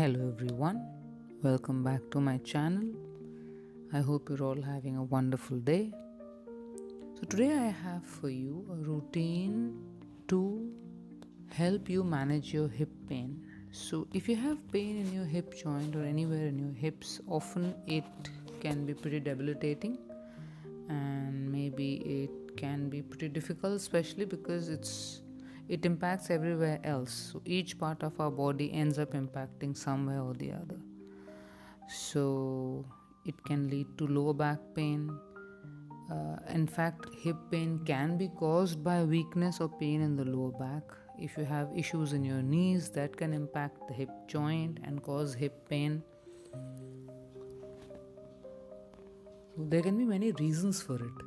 Hello everyone, welcome back to my channel. I hope you're all having a wonderful day. So today I have for you a routine to help you manage your hip pain. So if you have pain in your hip joint or anywhere in your hips, often it can be pretty debilitating and maybe it can be pretty difficult, especially because it impacts everywhere else. So each part of our body ends up impacting somewhere or the other. So it can lead to lower back pain. In fact, hip pain can be caused by weakness or pain in the lower back. If you have issues in your knees, that can impact the hip joint and cause hip pain. So there can be many reasons for it.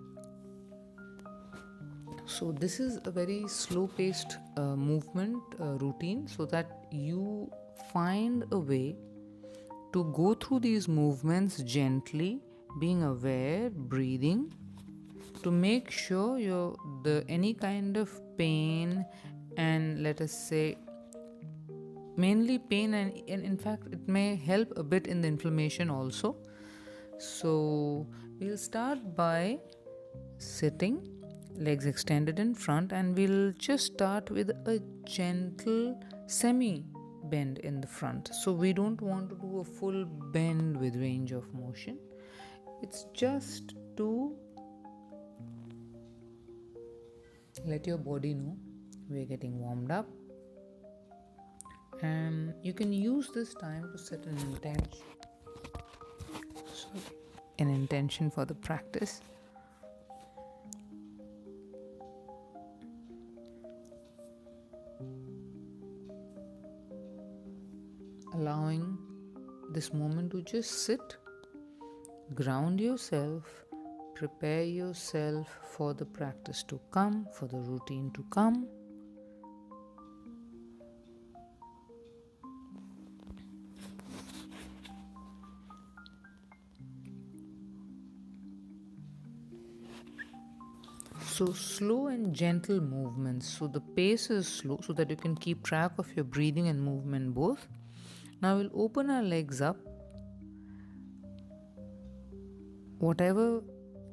So this is a very slow-paced movement routine, so that you find a way to go through these movements gently, being aware, breathing, to make sure any kind of pain, and let us say mainly pain, and in fact it may help a bit in the inflammation also. So we'll start by sitting, legs extended in front, and we'll just start with a gentle semi bend in the front. So we don't want to do a full bend with range of motion. It's just to let your body know we're getting warmed up, and you can use this time to set an intention for the practice. Allowing this moment to just sit, ground yourself, prepare yourself for the practice to come, for the routine to come. So slow and gentle movements. So the pace is slow so that you can keep track of your breathing and movement both. Now we'll open our legs up. Whatever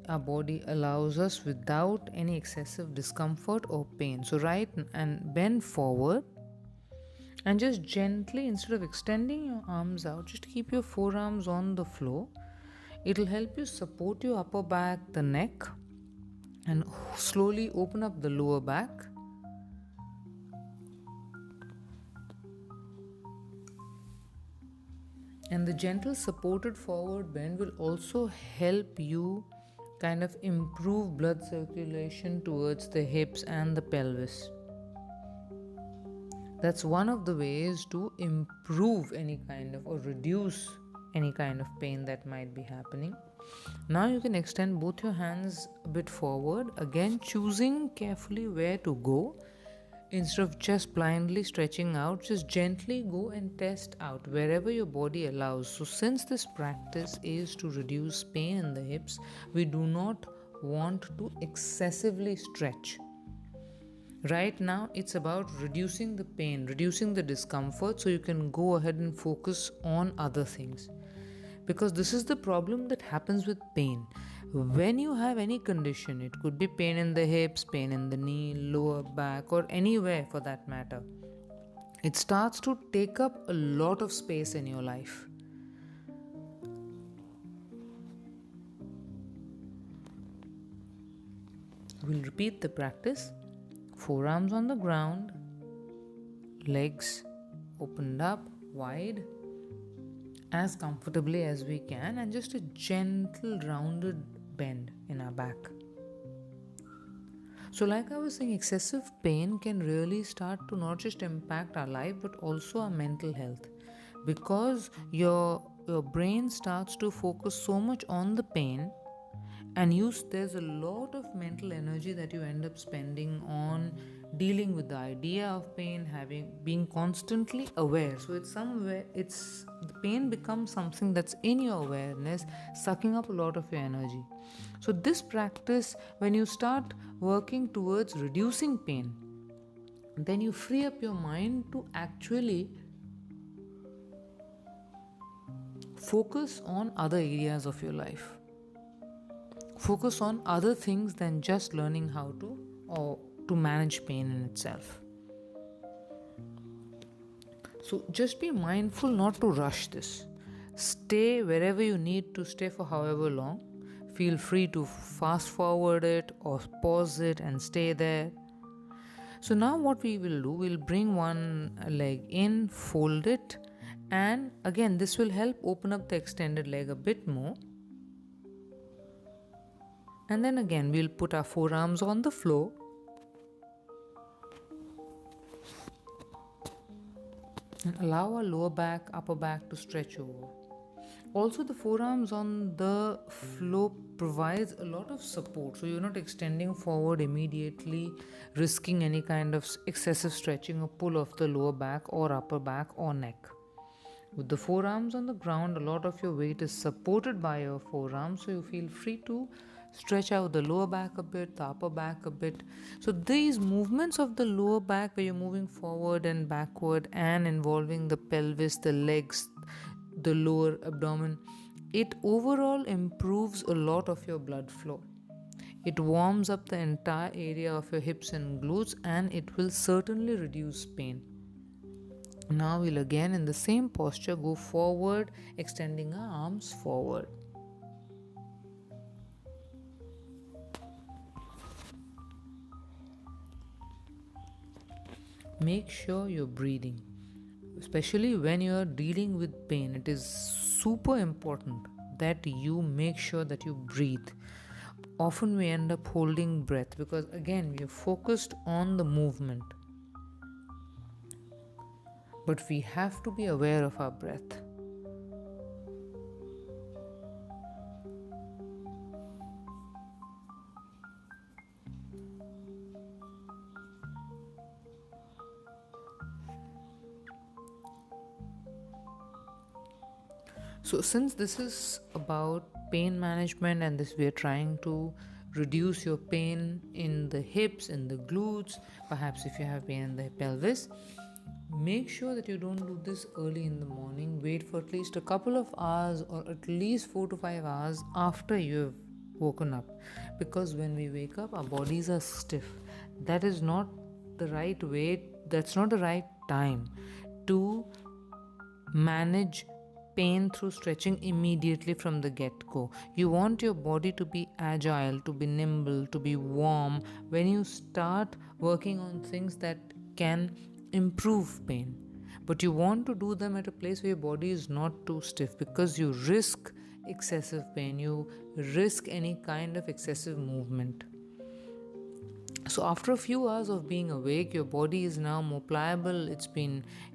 our body allows us without any excessive discomfort or pain. So right and bend forward, and just gently, instead of extending your arms out, just keep your forearms on the floor. It'll help you support your upper back, the neck, and slowly open up the lower back. And the gentle supported forward bend will also help you kind of improve blood circulation towards the hips and the pelvis. That's one of the ways to improve any kind of or reduce any kind of pain that might be happening. Now you can extend both your hands a bit forward, again choosing carefully where to go. Instead of just blindly stretching out, just gently go and test out wherever your body allows. So since this practice is to reduce pain in the hips, we do not want to excessively stretch. Right now it's about reducing the pain, reducing the discomfort, so you can go ahead and focus on other things. Because this is the problem that happens with pain. When you have any condition, it could be pain in the hips, pain in the knee, lower back, or anywhere for that matter, it starts to take up a lot of space in your life. We'll repeat the practice. Forearms on the ground, legs opened up wide as comfortably as we can, and just a gentle rounded bend in our back. So like I was saying, excessive pain can really start to not just impact our life but also our mental health, because your brain starts to focus so much on the pain, and there's a lot of mental energy that you end up spending on dealing with the idea of pain, being constantly aware. So the pain becomes something that's in your awareness, sucking up a lot of your energy. So this practice, when you start working towards reducing pain, then you free up your mind to actually focus on other areas of your life. Focus on other things than just learning how to or to manage pain in itself. So just be mindful not to rush this. Stay wherever you need to stay for however long. Feel free to fast forward it or pause it and stay there. So now what we will do, we'll bring one leg in, fold it, and again this will help open up the extended leg a bit more. And then again we'll put our forearms on the floor. And allow our lower back, upper back to stretch over. Also, the forearms on the floor provides a lot of support, so you're not extending forward immediately, risking any kind of excessive stretching or pull of the lower back or upper back or neck. With the forearms on the ground, a lot of your weight is supported by your forearms, so you feel free to stretch out the lower back a bit, the upper back a bit. So these movements of the lower back where you're moving forward and backward and involving the pelvis, the legs, the lower abdomen, it overall improves a lot of your blood flow. It warms up the entire area of your hips and glutes, and it will certainly reduce pain. Now we'll again in the same posture go forward, extending our arms forward. Make sure you're breathing. Especially when you're dealing with pain, it is super important that you make sure that you breathe. Often we end up holding breath because again we are focused on the movement. But we have to be aware of our breath. So since this is about pain management and this we are trying to reduce your pain in the hips, in the glutes, perhaps if you have pain in the pelvis, make sure that you don't do this early in the morning. Wait for at least a couple of hours or at least 4 to 5 hours after you have woken up, because when we wake up our bodies are stiff. That is not the right way, that's not the right time to manage pain through stretching immediately from the get-go. You want your body to be agile, to be nimble, to be warm when you start working on things that can improve pain. But you want to do them at a place where your body is not too stiff, because you risk excessive pain, you risk any kind of excessive movement. So after a few hours of being awake, your body is now more pliable,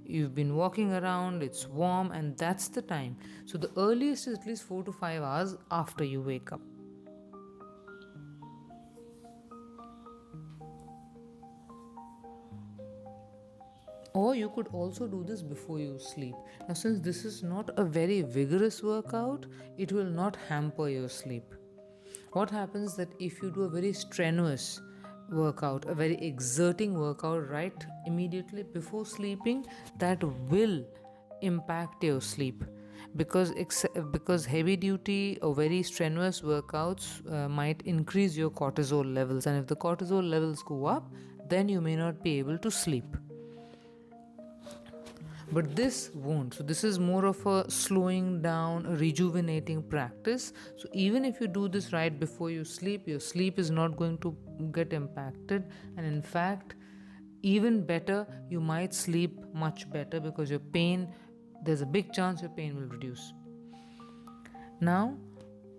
you've been walking around, it's warm, and that's the time. So the earliest is at least 4 to 5 hours after you wake up. Or you could also do this before you sleep. Now since this is not a very vigorous workout, it will not hamper your sleep. What happens that if you do a very strenuous workout, a very exerting workout right immediately before sleeping, that will impact your sleep, because heavy duty or very strenuous workouts might increase your cortisol levels, and if the cortisol levels go up, then you may not be able to sleep. But this won't. So this is more of a slowing down, a rejuvenating practice. So even if you do this right before you sleep, your sleep is not going to get impacted, and in fact even better, you might sleep much better, because your pain, there's a big chance your pain will reduce. Now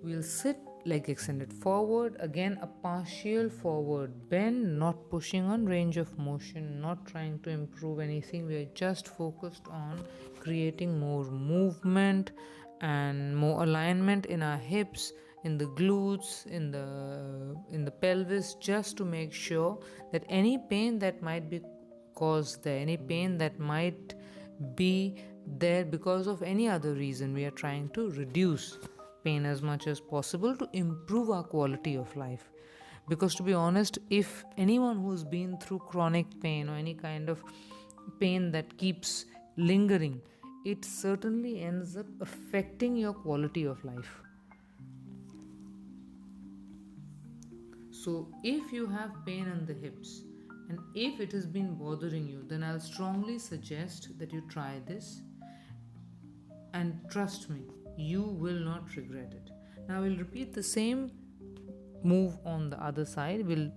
we'll sit leg extended forward, again a partial forward bend, not pushing on range of motion, not trying to improve anything. We are just focused on creating more movement and more alignment in our hips, in the glutes, in the pelvis, just to make sure that any pain that might be caused there, any pain that might be there because of any other reason, we are trying to reduce pain as much as possible to improve our quality of life. Because to be honest, if anyone who's been through chronic pain or any kind of pain that keeps lingering, it certainly ends up affecting your quality of life. So, if you have pain in the hips and if it has been bothering you, then I'll strongly suggest that you try this, and trust me, you will not regret it. Now, we'll repeat the same move on the other side. We'll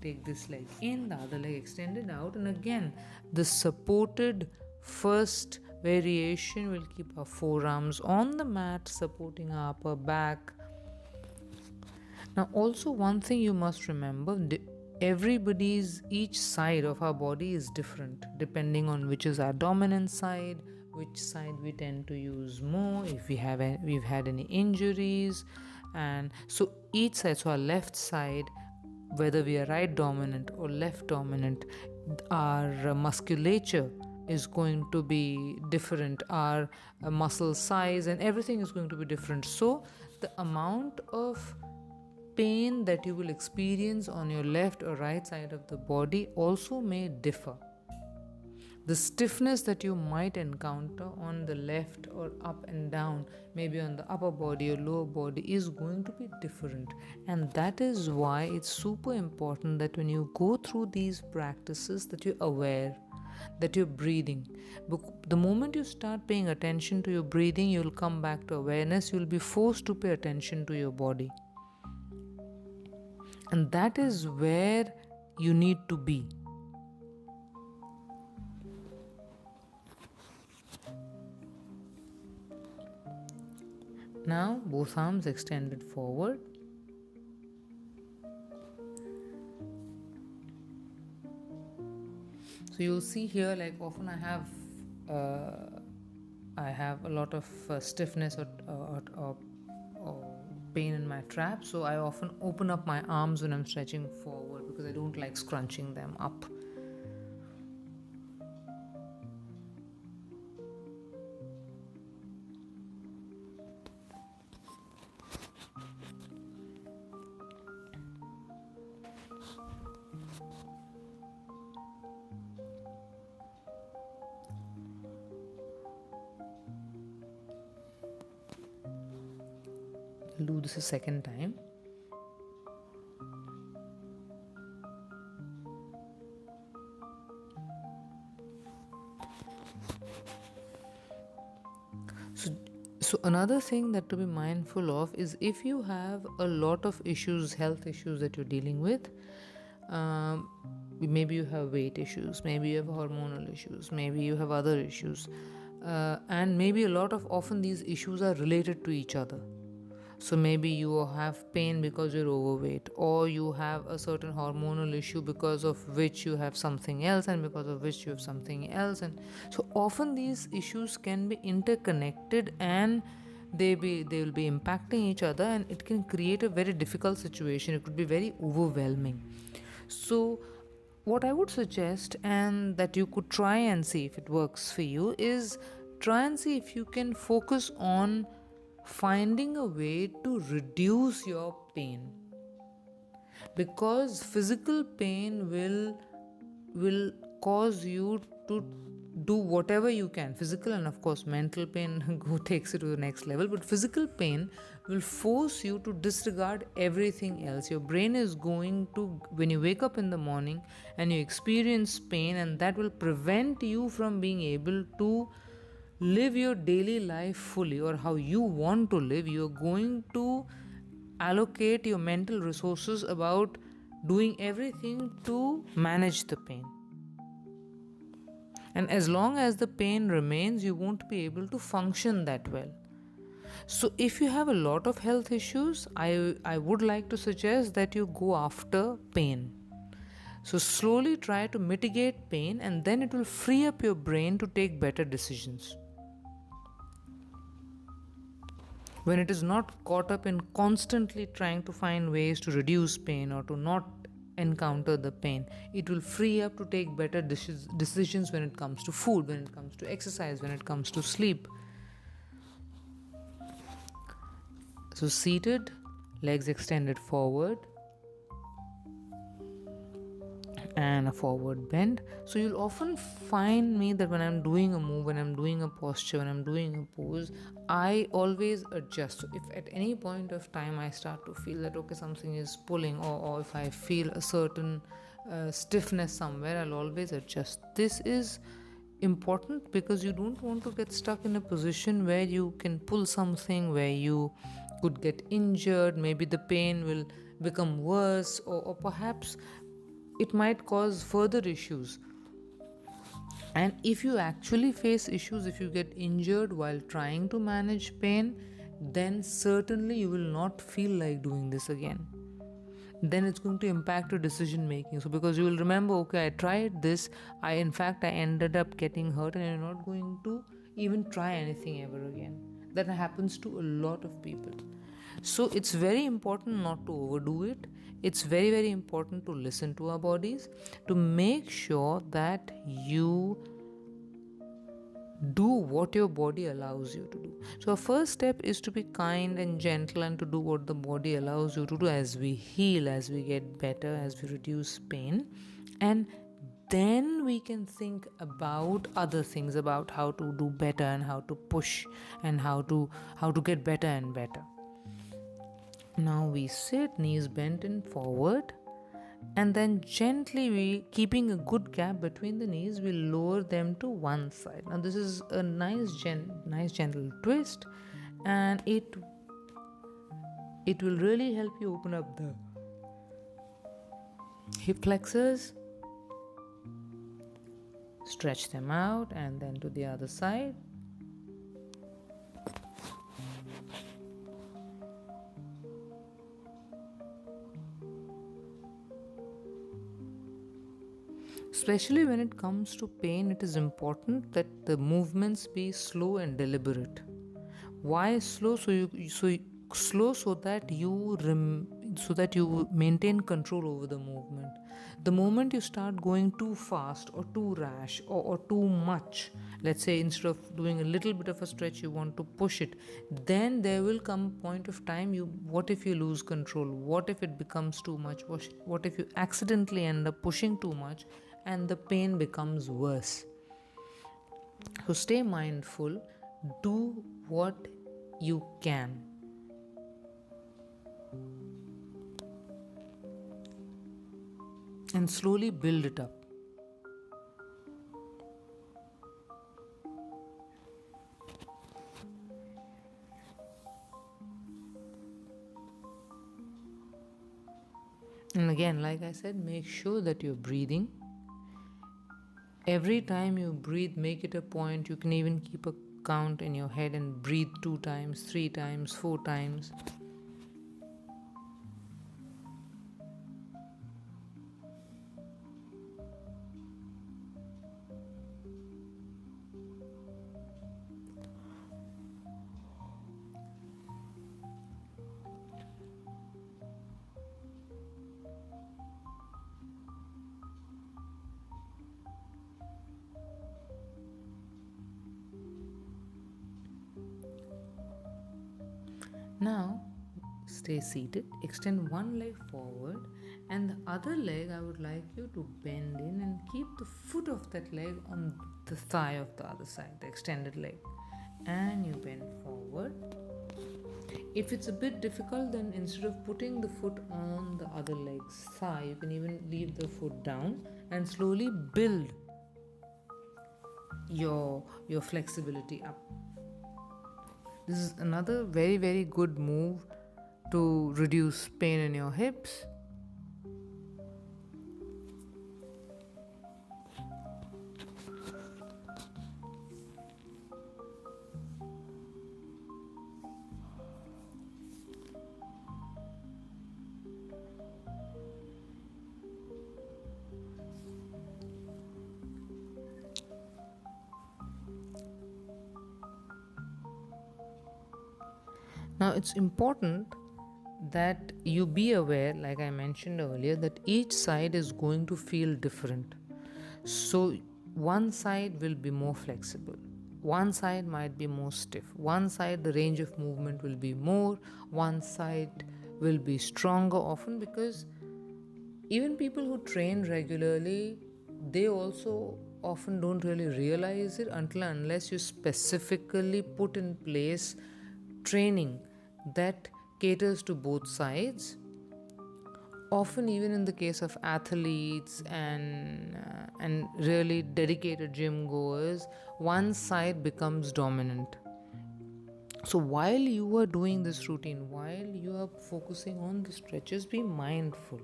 take this leg in, the other leg extended out, and again, the supported first variation will keep our forearms on the mat, supporting our upper back. Now, also, one thing you must remember, each side of our body is different depending on which is our dominant side, which side we tend to use more, if we've had any injuries. And so each side, so our left side, whether we are right dominant or left dominant, our musculature is going to be different, our muscle size and everything is going to be different. So the amount of pain that you will experience on your left or right side of the body also may differ. The stiffness that you might encounter on the left or up and down, maybe on the upper body or lower body, is going to be different. And that is why it's super important that when you go through these practices, that you're aware, that you're breathing. The moment you start paying attention to your breathing, you'll come back to awareness. You'll be forced to pay attention to your body. And that is where you need to be. Now, both arms extended forward. So you'll see here, like often I have a lot of stiffness or pain in my trap. So I often open up my arms when I'm stretching forward because I don't like scrunching them up. I'll do this a second time. So another thing that to be mindful of is if you have a lot of issues, health issues that you're dealing with, maybe you have weight issues, maybe you have hormonal issues, maybe you have other issues, and maybe often these issues are related to each other. So maybe you have pain because you're overweight, or you have a certain hormonal issue because of which you have something else, and because of which you have something else. And so often these issues can be interconnected, and they will be impacting each other, and it can create a very difficult situation. It could be very overwhelming. So what I would suggest, and that you could try and see if it works for you, is try and see if you can focus on finding a way to reduce your pain, because physical pain will cause you to do whatever you can. Physical and of course mental pain takes it to the next level, but physical pain will force you to disregard everything else. Your brain is going to, when you wake up in the morning and you experience pain, and that will prevent you from being able to live your daily life fully, or how you want to live. You're going to allocate your mental resources about doing everything to manage the pain. And as long as the pain remains, you won't be able to function that well. So if you have a lot of health issues, I would like to suggest that you go after pain. So slowly try to mitigate pain, and then it will free up your brain to take better decisions. When it is not caught up in constantly trying to find ways to reduce pain or to not encounter the pain, it will free up to take better decisions when it comes to food, when it comes to exercise, when it comes to sleep. So seated, legs extended forward. and a forward bend. So you'll often find me that when I'm doing a move, when I'm doing a posture, when I'm doing a pose, I always adjust. So if at any point of time I start to feel that okay, something is pulling, or if I feel a certain stiffness somewhere, I'll always adjust. This is important because you don't want to get stuck in a position where you can pull something, where you could get injured. Maybe the pain will become worse, or perhaps it might cause further issues. And if you actually face issues, if you get injured while trying to manage pain, then certainly you will not feel like doing this again. Then it's going to impact your decision making. So because you will remember, okay, I tried this, I ended up getting hurt, and you're not going to even try anything ever again. That happens to a lot of people. So it's very important not to overdo it. It's very, very important to listen to our bodies, to make sure that you do what your body allows you to do. So our first step is to be kind and gentle and to do what the body allows you to do as we heal, as we get better, as we reduce pain. And then we can think about other things, about how to do better and how to push and how to get better and better. Now we sit, knees bent in forward, and then gently, keeping a good gap between the knees, we lower them to one side. Now this is a nice gentle twist, and it will really help you open up the hip flexors, stretch them out, and then to the other side. Especially when it comes to pain, it is important that the movements be slow and deliberate. Why slow? So that you maintain control over the movement. The moment you start going too fast or too rash or too much, let's say instead of doing a little bit of a stretch, you want to push it, then there will come a point of time what if you lose control? What if it becomes too much? What if you accidentally end up pushing too much and the pain becomes worse? So stay mindful, do what you can. And slowly build it up. And again, like I said, make sure that you're breathing. Every time you breathe, make it a point. You can even keep a count in your head and breathe 2 times, 3 times, 4 times. Now, stay seated, extend one leg forward, and the other leg I would like you to bend in and keep the foot of that leg on the thigh of the other side, the extended leg. And you bend forward. If it's a bit difficult, then instead of putting the foot on the other leg's thigh, you can even leave the foot down and slowly build your flexibility up. This is another very, very good move to reduce pain in your hips. Now, it's important that you be aware, like I mentioned earlier, that each side is going to feel different. So, one side will be more flexible, one side might be more stiff, one side the range of movement will be more, one side will be stronger, often because Even people who train regularly, they also often don't really realize it until unless you specifically put in place training that caters to both sides. Often, even in the case of athletes and really dedicated gym goers, one side becomes dominant. So while you are doing this routine, while you are focusing on the stretches, be mindful.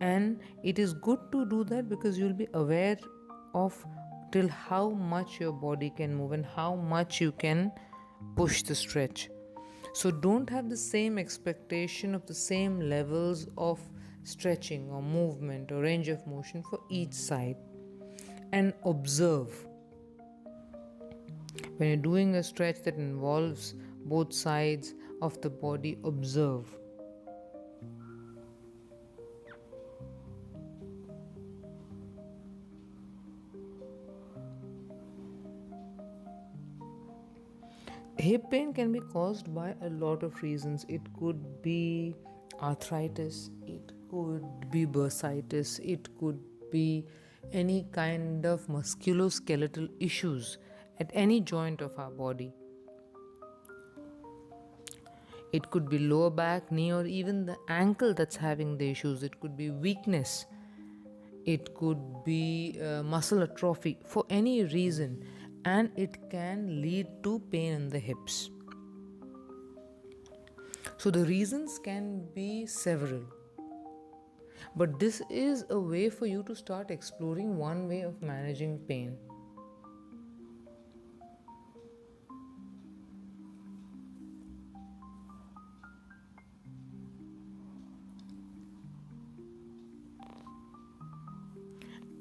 And it is good to do that because you'll be aware of till how much your body can move and how much you can push the stretch. So don't have the same expectation of the same levels of stretching or movement or range of motion for each side, and observe. When you're doing a stretch that involves both sides of the body, observe. Hip pain can be caused by a lot of reasons. It could be arthritis, it could be bursitis, it could be any kind of musculoskeletal issues at any joint of our body. It could be lower back, knee, or even the ankle that's having the issues. It could be weakness. It could be muscle atrophy for any reason, and it can lead to pain in the hips. So the reasons can be several, but this is a way for you to start exploring one way of managing pain.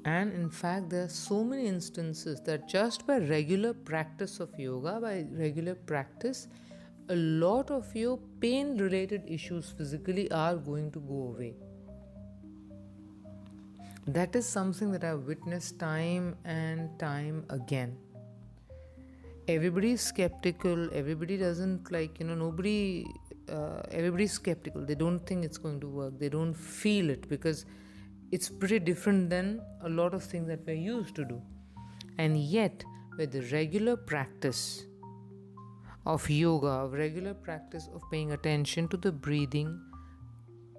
And in fact, there are so many instances that just by regular practice of yoga, by regular practice, a lot of your pain related issues physically are going to go away. That is something that I've witnessed time and time again. Everybody is skeptical, everybody doesn't nobody, everybody's skeptical. They don't think it's going to work, they don't feel it because it's pretty different than a lot of things that we're used to do. And yet, with the regular practice of yoga, of regular practice of paying attention to the breathing,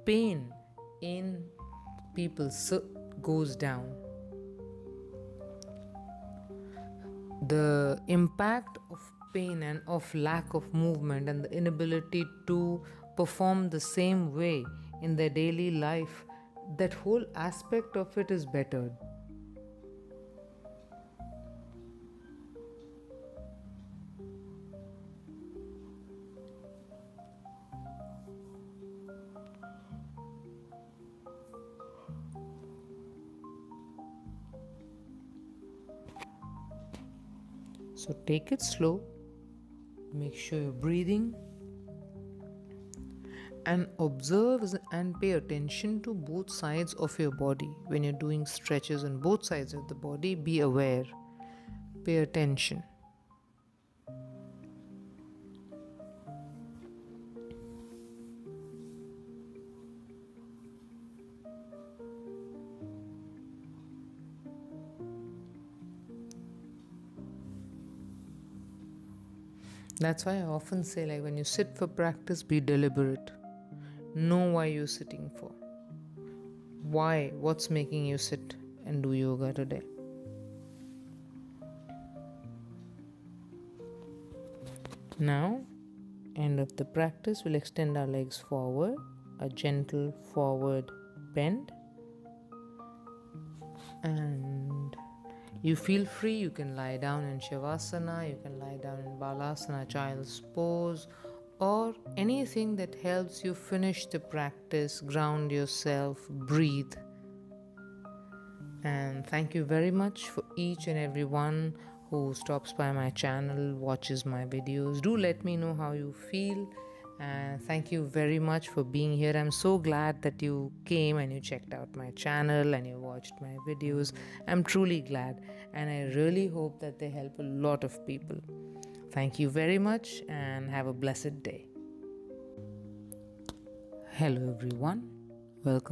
pain in people goes down. The impact of pain and of lack of movement and the inability to perform the same way in their daily life, that whole aspect of it is bettered. So take it slow, make sure you're breathing, and observe and pay attention to both sides of your body. When you're doing stretches on both sides of the body, be aware, pay attention. That's why I often say, like, when you sit for practice, be deliberate. Know why you're sitting for. Why? What's making you sit and do yoga today? Now, end of the practice, we'll extend our legs forward, a gentle forward bend, and you feel free. You can lie down in Shavasana, you can lie down in Balasana, child's pose, or anything that helps you finish the practice, ground yourself, breathe. And thank you very much for each and every one who stops by my channel, watches my videos. Do let me know how you feel. And thank you very much for being here. I'm so glad that you came and you checked out my channel and you watched my videos. I'm truly glad, and I really hope that they help a lot of people. Thank you very much and have a blessed day. Hello everyone. Welcome.